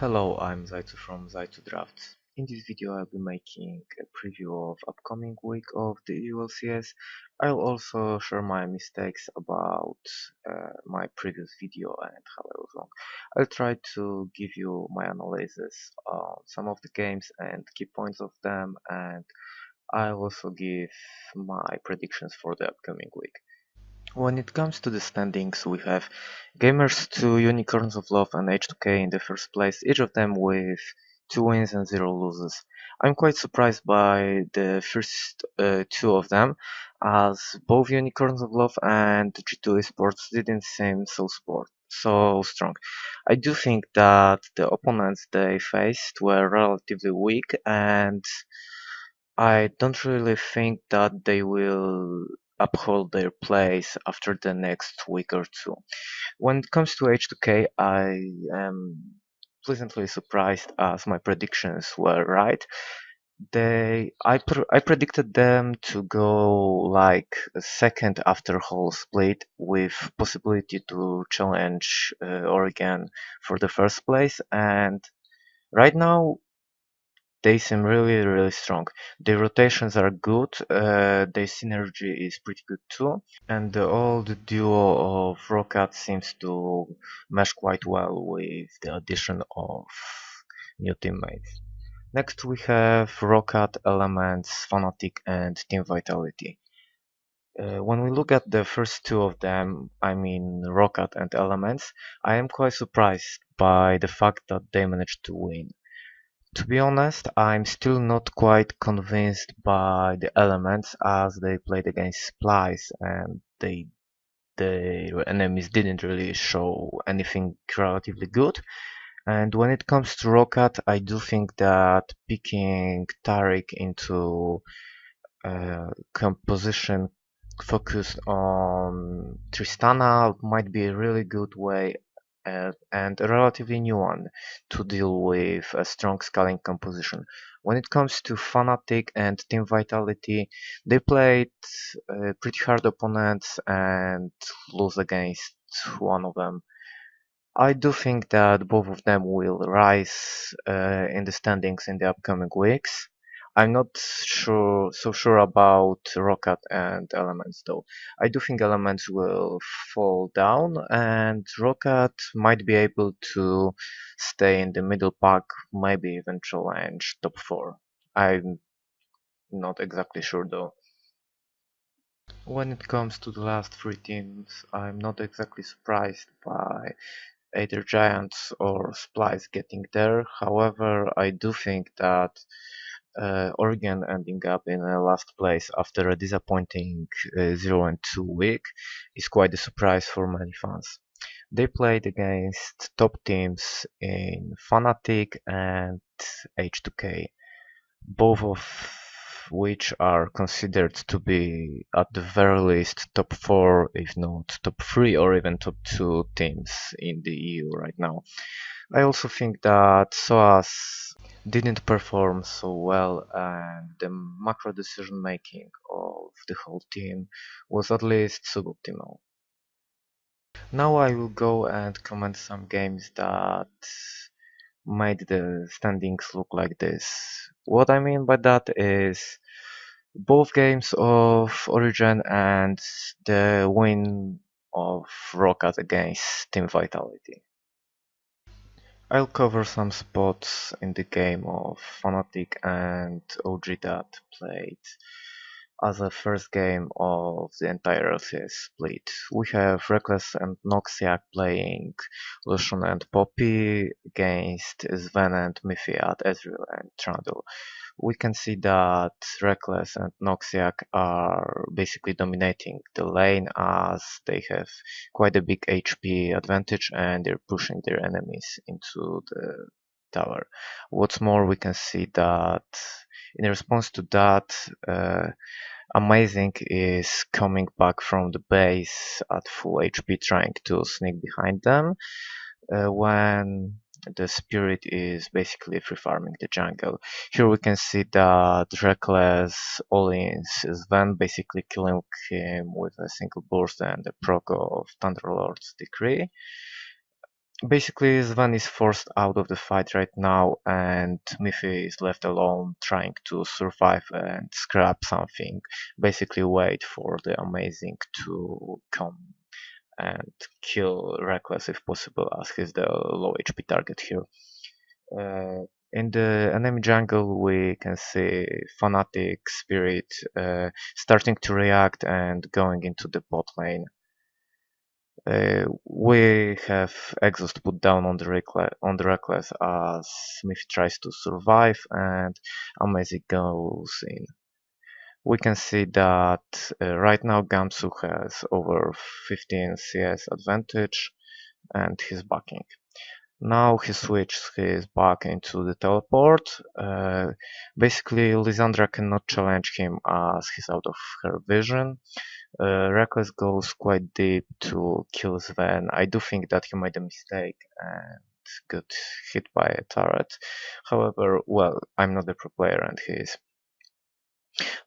Hello, I'm Zaitu from Zaitu Drafts. In this video I'll be making a preview of upcoming week of the EU LCS. I'll also share my mistakes about my previous video and how I was wrong. I'll try to give you my analysis on some of the games and key points of them, and I'll also give my predictions for the upcoming week. When it comes to the standings, we have Gamers 2, Unicorns of Love and H2K in the first place, each of them with 2 wins and 0 losses. I'm quite surprised by the first two of them, as both Unicorns of Love and G2 Esports didn't seem so strong. I do think that the opponents they faced were relatively weak, and I don't really think that they will uphold their place after the next week or two. When it comes to H2K, I am pleasantly surprised as my predictions were right. I predicted them to go like a second after whole split with possibility to challenge Oregon for the first place, and right now they seem really strong. Their rotations are good, their synergy is pretty good too, and the old duo of Rocket seems to mesh quite well with the addition of new teammates. Next we have Rocket, Elements, Fnatic and Team Vitality. When we look at the first two of them, I mean Rocket and Elements, I am quite surprised by the fact that they managed to win. To be honest, I'm still not quite convinced by the elements as they played against Splice and their enemies didn't really show anything relatively good. And when it comes to Rocket, I do think that picking Taric into composition focused on Tristana might be a really good way and a relatively new one to deal with a strong scaling composition. When it comes to Fnatic and Team Vitality, they played pretty hard opponents and lose against one of them. I do think that both of them will rise in the standings in the upcoming weeks. I'm not so sure about Rocket and Elements though. I do think Elements will fall down and Rocket might be able to stay in the middle pack, maybe even challenge top 4. I'm not exactly sure though. When it comes to the last three teams, I'm not exactly surprised by either Giants or Splice getting there. However, I do think that Oregon ending up in last place after a disappointing 0-2 week is quite a surprise for many fans. They played against top teams in Fnatic and H2K, both of which are considered to be at the very least top 4, if not top 3 or even top 2 teams in the EU right now. I also think that SOAS didn't perform so well and the macro decision making of the whole team was at least suboptimal. Now I will go and comment some games that made the standings look like this. What I mean by that is both games of Origin and the win of Rocket against Team Vitality. I'll cover some spots in the game of Fnatic and OG that played as a first game of the entire LCS split. We have Reckless and Noxiac playing Lucian and Poppy against Sven and Mythiad, Ezreal and Trundle. We can see that Reckless and Noxiac are basically dominating the lane as they have quite a big HP advantage and they're pushing their enemies into the tower. What's more, we can see that in response to that, Amazing is coming back from the base at full HP trying to sneak behind them when the spirit is basically free farming the jungle. Here we can see that Reckless all-ins Sven basically killing him with a single burst and the proc of Thunderlord's Decree. Basically, Sven is forced out of the fight right now, and Miffy is left alone trying to survive and scrap something. Basically, wait for the Amazing to come and kill Reckless if possible, as he's the low HP target here. In the enemy jungle, we can see Fanatic Spirit starting to react and going into the bot lane. We have exhaust put down on the Reckless as Smith tries to survive and Amazing goes in. We can see that right now Gamsu has over 15 CS advantage and he's backing. Now he switches his back into the teleport. Basically, Lysandra cannot challenge him as he's out of her vision. Reckless goes quite deep to kill Sven. I do think that he made a mistake and got hit by a turret. However, well, I'm not a pro player and he is.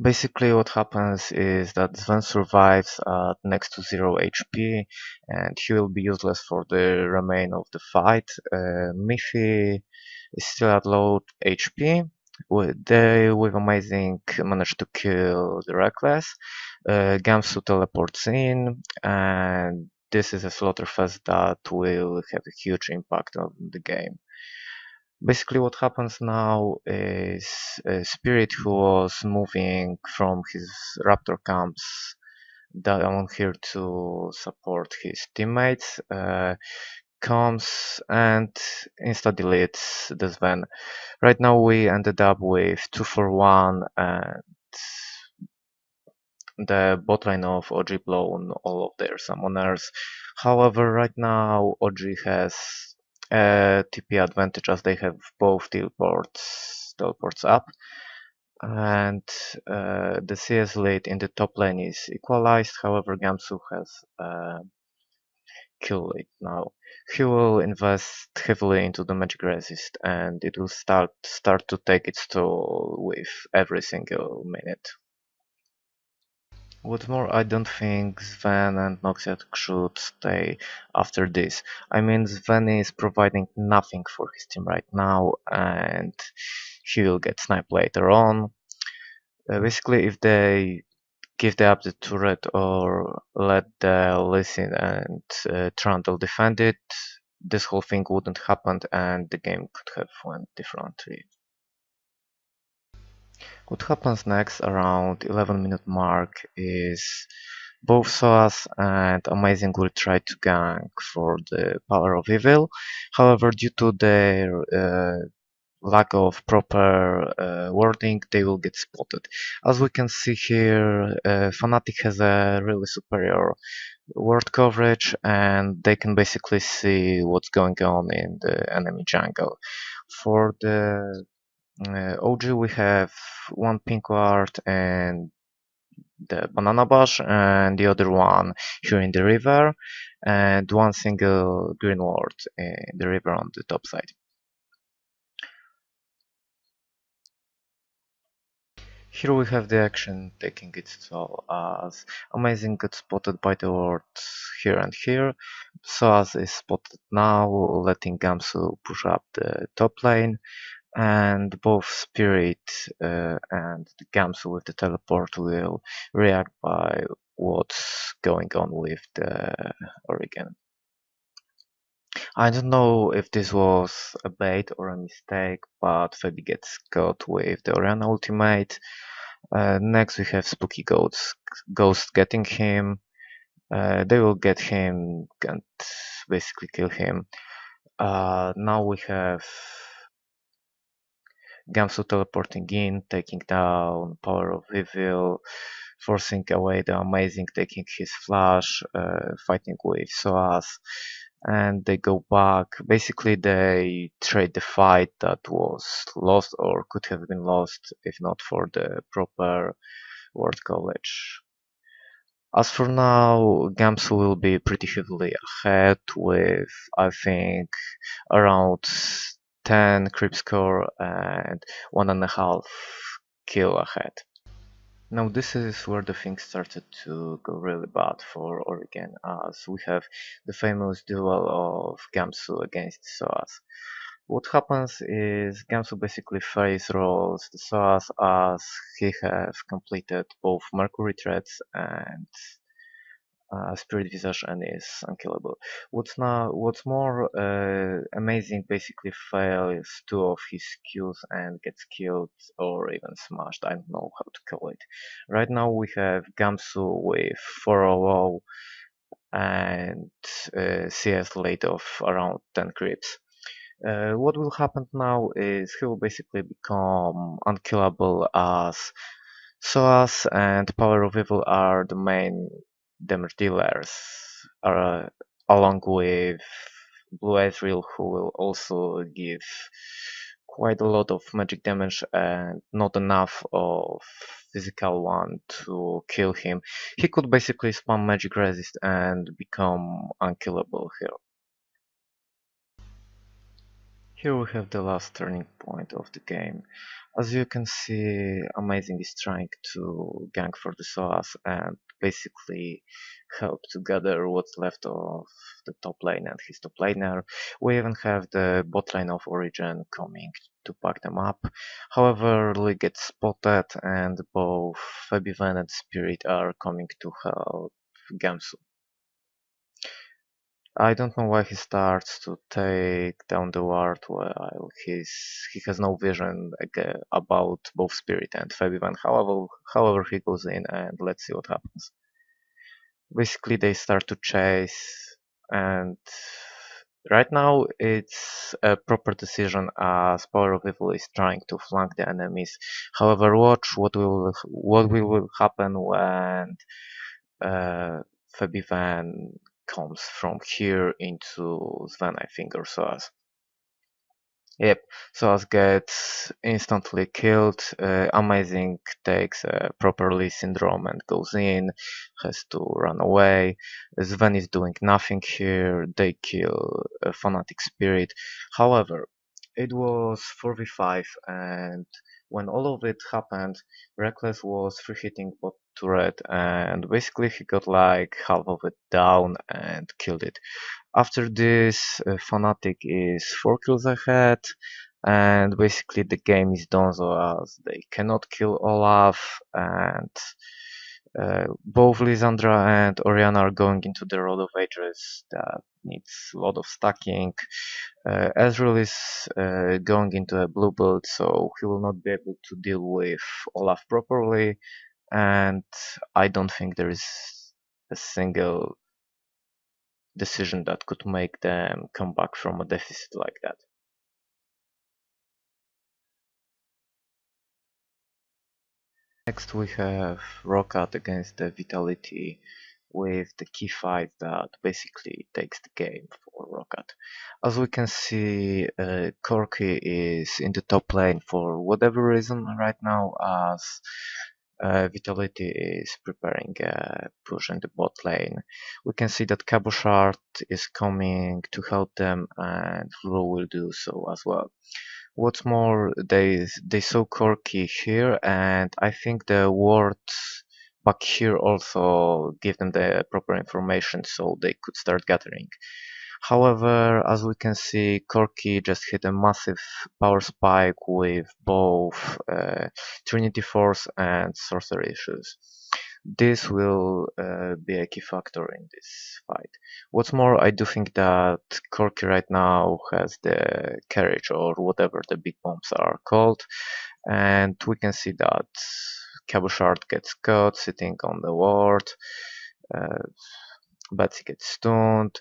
Basically, what happens is that Sven survives at next to 0 HP and he will be useless for the remain of the fight. Miffy is still at low HP. They, with Amazing, managed to kill the Reckless. Gamsu teleports in, and this is a Slaughterfest that will have a huge impact on the game. Basically, what happens now is Spirit, who was moving from his Raptor camps down here to support his teammates, comes and insta deletes the Sven. Right now we ended up with 2 for 1 and the bot lane of OG blown all of their summoners. However, right now OG has a TP advantage as they have both teleports up. And the CS lead in the top lane is equalized. Tohowever, Gamsu has kill it now. He will invest heavily into the magic resist and it will start to take its toll with every single minute. What's more, I don't think Sven and Noxiat should stay after this. I mean, Sven is providing nothing for his team right now and he will get sniped later on. Basically, if they give the update turret or let the Listen and Trundle defend it, this whole thing wouldn't happen and the game could have went differently. What happens next around 11-minute mark is both SOAS and Amazing will try to gank for the power of evil. However, due to their lack of proper wording, they will get spotted. As we can see here, Fnatic has a really superior word coverage and they can basically see what's going on in the enemy jungle. For the OG we have one pink ward and the banana bush and the other one here in the river and one single green ward in the river on the top side. Here we have the action taking its toll as Amazing gets spotted by the wards here and here. Soaz is spotted now, letting Gamsu push up the top lane, and both Spirit and the Gamsu with the teleport will react by what's going on with the Origin. I don't know if this was a bait or a mistake, but Fabi gets caught with the Orianna ultimate. Next we have Spooky Ghost getting him. They will get him and basically kill him. Now we have Gamsu teleporting in, taking down Power of Evil, forcing away the Amazing, taking his flash, fighting with Soaz, and they go back. Basically, they trade the fight that was lost or could have been lost if not for the proper word college. As for now, Gamsu will be pretty heavily ahead with, I think, around 10 creep score and 1.5 kill ahead. Now this is where the things started to go really bad for Oregon, as we have the famous duel of Gamsu against Soas. What happens is Gamsu basically face rolls the Soas as he have completed both Mercury threats and Spirit Visage and is unkillable. What's more amazing, basically fails two of his skills and gets killed or even smashed. I don't know how to call it. Right now we have Gamsu with 400 and CS late of around 10 creeps. What will happen now is he will basically become unkillable as SOAS and Power of Evil are the main damage dealers, uh, along with Blue Ezreal, who will also give quite a lot of magic damage and not enough of physical one to kill him. He could basically spam magic resist and become unkillable here. Here we have the last turning point of the game. As you can see, Amazing is trying to gank for the Soas and basically help to gather what's left of the top lane and his top laner. We even have the bot lane of Origin coming to pack them up. However, Lee gets spotted and both Fabivan and Spirit are coming to help Gamsu. I don't know why he starts to take down the ward while he has no vision about both Spirit and Fabivan. However, he goes in and let's see what happens. Basically, they start to chase, and right now it's a proper decision as Power of Evil is trying to flank the enemies. However, watch what will happen when uh, Fabivan comes from here into Sven, I think, or Soaz. Yep, Soaz gets instantly killed. Amazing takes a properly syndrome and goes in, has to run away. Sven is doing nothing here. They kill a Fanatic Spirit. However, it was 4v5, and when all of it happened, Reckless was free hitting bot turret, and basically he got like half of it down and killed it. After this, Fnatic is 4 kills ahead, and basically the game is done so as they cannot kill Olaf, and both Lysandra and Oriana are going into the Road of Ages that needs a lot of stacking. Ezreal is going into a blue build, so he will not be able to deal with Olaf properly, and I don't think there is a single decision that could make them come back from a deficit like that. Next we have Rockat against the Vitality with the key fight that basically takes the game for Rockat. As we can see, Corki is in the top lane for whatever reason right now, as Vitality is preparing a push in the bot lane. We can see that Cabochard is coming to help them, and Flo will do so as well. What's more, they saw Corki here, and I think the wards back here also give them the proper information so they could start gathering. However, as we can see, Corki just hit a massive power spike with both Trinity Force and Sorcery issues. This will be a key factor in this fight. What's more, I do think that Corki right now has the carriage or whatever the big bombs are called, and we can see that Cabochard gets caught sitting on the ward. Uh, Betsy gets stunned,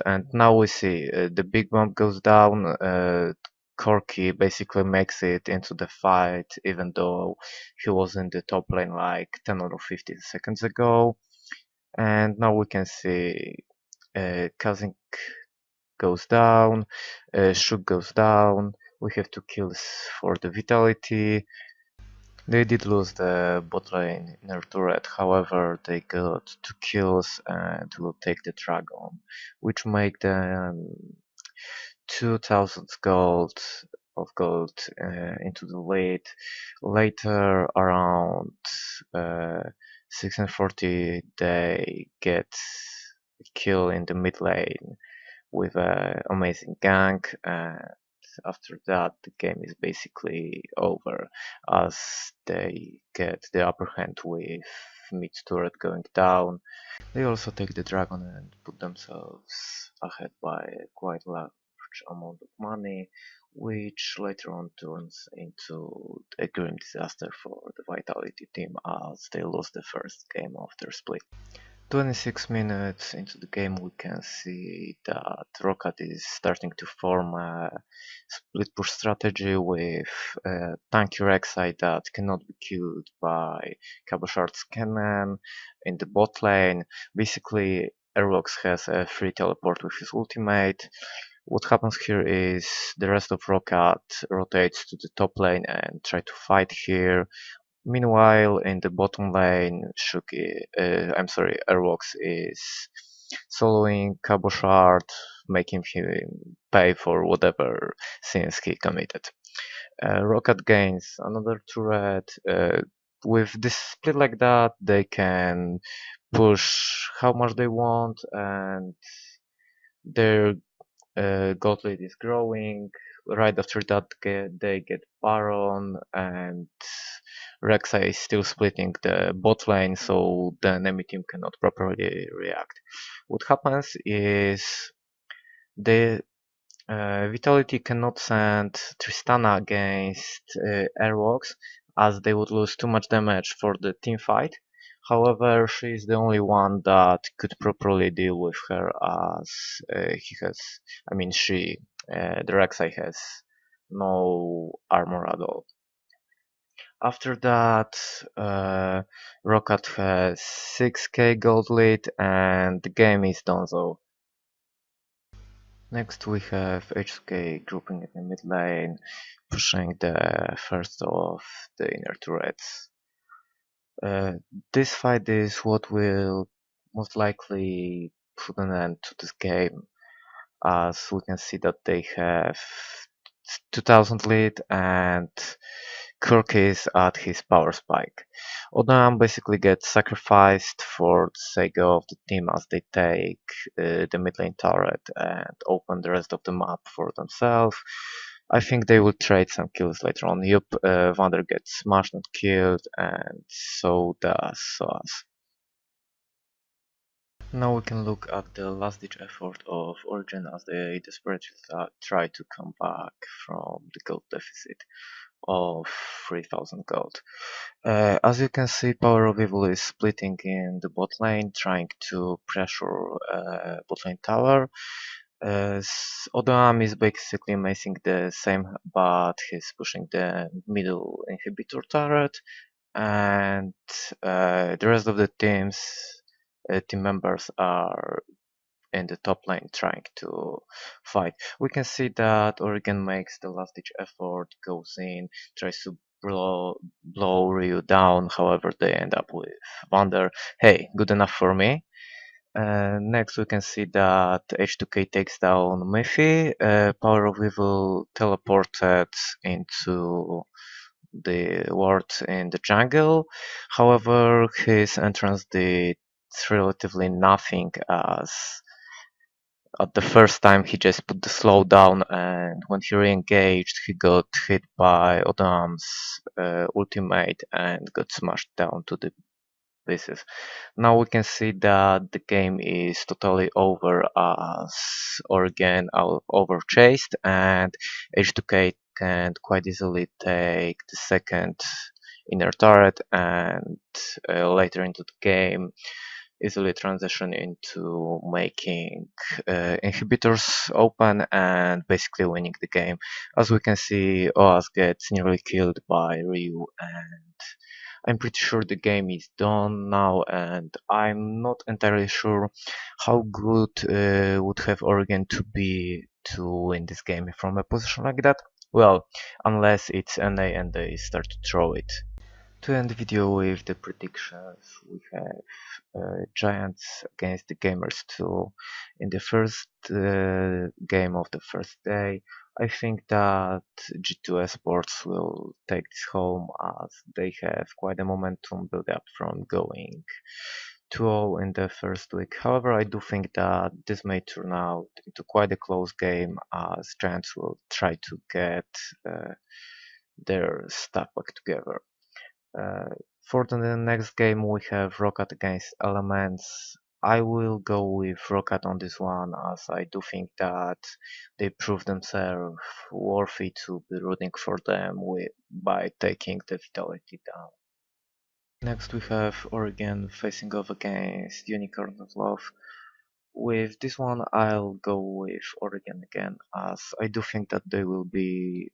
and now we see the big bomb goes down. Corky basically makes it into the fight, even though he was in the top lane like 10 or 15 seconds ago. And now we can see Kazink goes down, Shuk goes down. We have 2 kills for the Vitality. They did lose the bot lane inner turret, however they got 2 kills and will take the dragon, which make them 2000 gold of gold into the lead. Later, around 6:40, they get a kill in the mid lane with an amazing gank. And after that, the game is basically over as they get the upper hand with mid turret going down. They also take the dragon and put themselves ahead by a quite large amount of money, which later on turns into a grim disaster for the Vitality team as they lost the first game of their split. 26 minutes into the game, we can see that Rocket is starting to form a split push strategy with a tanky Rek'Sai that cannot be killed by Cabochard's cannon in the bot lane. Basically, Airlox has a free teleport with his ultimate. What happens here is the rest of Rocket rotates to the top lane and try to fight here. Meanwhile, in the bottom lane, Airwox is soloing Cabochard, making him pay for whatever sins he committed. Rocket gains another turret. With this split like that, they can push how much they want, and their gold lead is growing. Right after that, they get Baron, and Rek'Sai is still splitting the bot lane, so the enemy team cannot properly react. What happens is the Vitality cannot send Tristana against Airwalks as they would lose too much damage for the team fight. However, she is the only one that could properly deal with her as the Rek'Sai has no armor at all. After that, Rocket has 6k gold lead and the game is done so. Next we have HK grouping in the mid lane, pushing the first of the inner turrets. This fight is what will most likely put an end to this game, as we can see that they have 2000 lead and Kirk is at his power spike. Odam basically gets sacrificed for the sake of the team as they take the mid lane turret and open the rest of the map for themselves. I think they will trade some kills later on. Yup, Vander gets smashed and killed, and so does Soaz. Now we can look at the last-ditch effort of Origin as they desperately try to come back from the gold deficit of 3000 gold. As you can see, Power of Evil is splitting in the bot lane, trying to pressure bot lane tower. Odoam is basically making the same, but he's pushing the middle inhibitor turret, and the rest of the team members are in the top lane trying to fight. We can see that Oregon makes the last ditch effort, goes in, tries to blow Ryu down, however they end up with Wander. Hey, good enough for me. Next we can see that H2K takes down Miffy. Power of Evil teleported into the ward in the jungle. However, his entrance did relatively nothing as at the first time he just put the slow down, and when he re-engaged he got hit by Odam's ultimate and got smashed down to the pieces. Now we can see that the game is totally over as Oregon overchased, and H2K can quite easily take the second inner turret, and later into the game easily transition into making inhibitors open and basically winning the game. As we can see, Oaz gets nearly killed by Ryu, and I'm pretty sure the game is done now, and I'm not entirely sure how good would have Oregon to be to win this game from a position like that. Well, unless it's NA and they start to throw it. To end the video with the predictions, we have Giants against the Gamers 2. In the first game of the first day, I think that G2 Sports will take this home as they have quite a momentum build up from going 2-0 in the first week. However, I do think that this may turn out into quite a close game as Giants will try to get uh, their stuff back together. Uh, for the next game, we have Rocket against Elements. I will go with Rocket on this one as I do think that they prove themselves worthy to be rooting for them by taking the Vitality down. Next, we have Oregon facing off against Unicorn of Love. With this one, I'll go with Oregon again, as I do think that they will be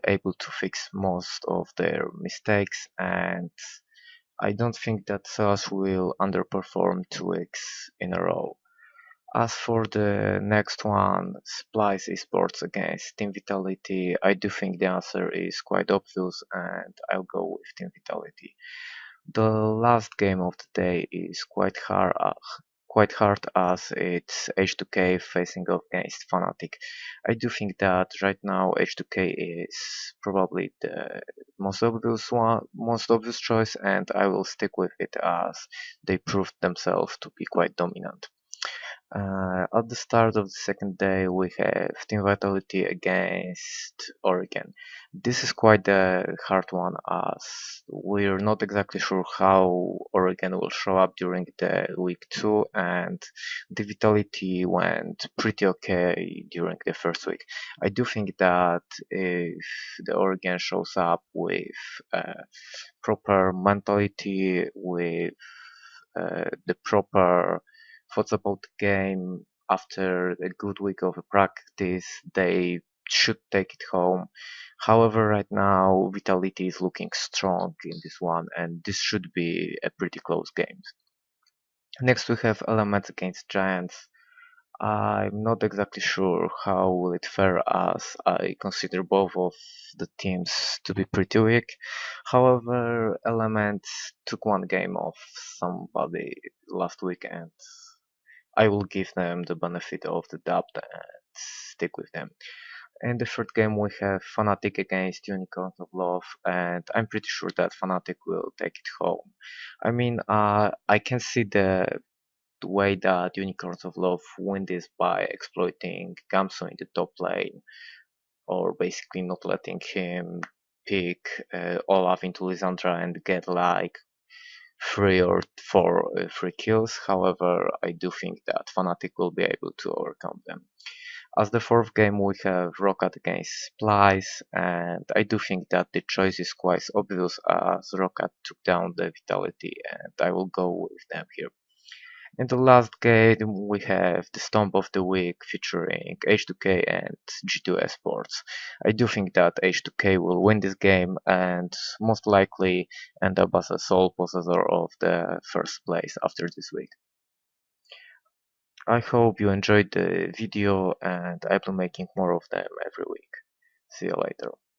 able to fix most of their mistakes, and I don't think that SOAS will underperform 2 weeks in a row. As for the next one, Splice Esports against Team Vitality, I do think the answer is quite obvious, and I'll go with Team Vitality. The last game of the day is quite hard as it's H2K facing off against Fnatic. I do think that right now H2K is probably the most obvious choice, and I will stick with it as they proved themselves to be quite dominant. At the start of the second day, we have Team Vitality against Oregon. This is quite a hard one as we're not exactly sure how Oregon will show up during the week 2, and the Vitality went pretty okay during the first week. I do think that if the Oregon shows up with proper mentality, with the proper thoughts about the game after a good week of practice, they should take it home. However, right now Vitality is looking strong in this one, and this should be a pretty close game. Next, we have Elements against Giants. I'm not exactly sure how will it fare as I consider both of the teams to be pretty weak. However, Elements took one game off somebody last week, and I will give them the benefit of the doubt and stick with them. In the third game, we have Fnatic against Unicorns of Love, and I'm pretty sure that Fnatic will take it home. I mean, I can see the way that Unicorns of Love win this by exploiting Gamso in the top lane, or basically not letting him pick Olaf into Lysandra and get like 3 or 4 free kills. However, I do think that Fnatic will be able to overcome them. As the fourth game, we have Rocket against Splice, and I do think that the choice is quite obvious as Rocket took down the Vitality, and I will go with them here. In the last game, we have the Stomp of the Week featuring H2K and G2 Esports. I do think that H2K will win this game and most likely end up as a sole possessor of the first place after this week. I hope you enjoyed the video and I'll be making more of them every week. See you later.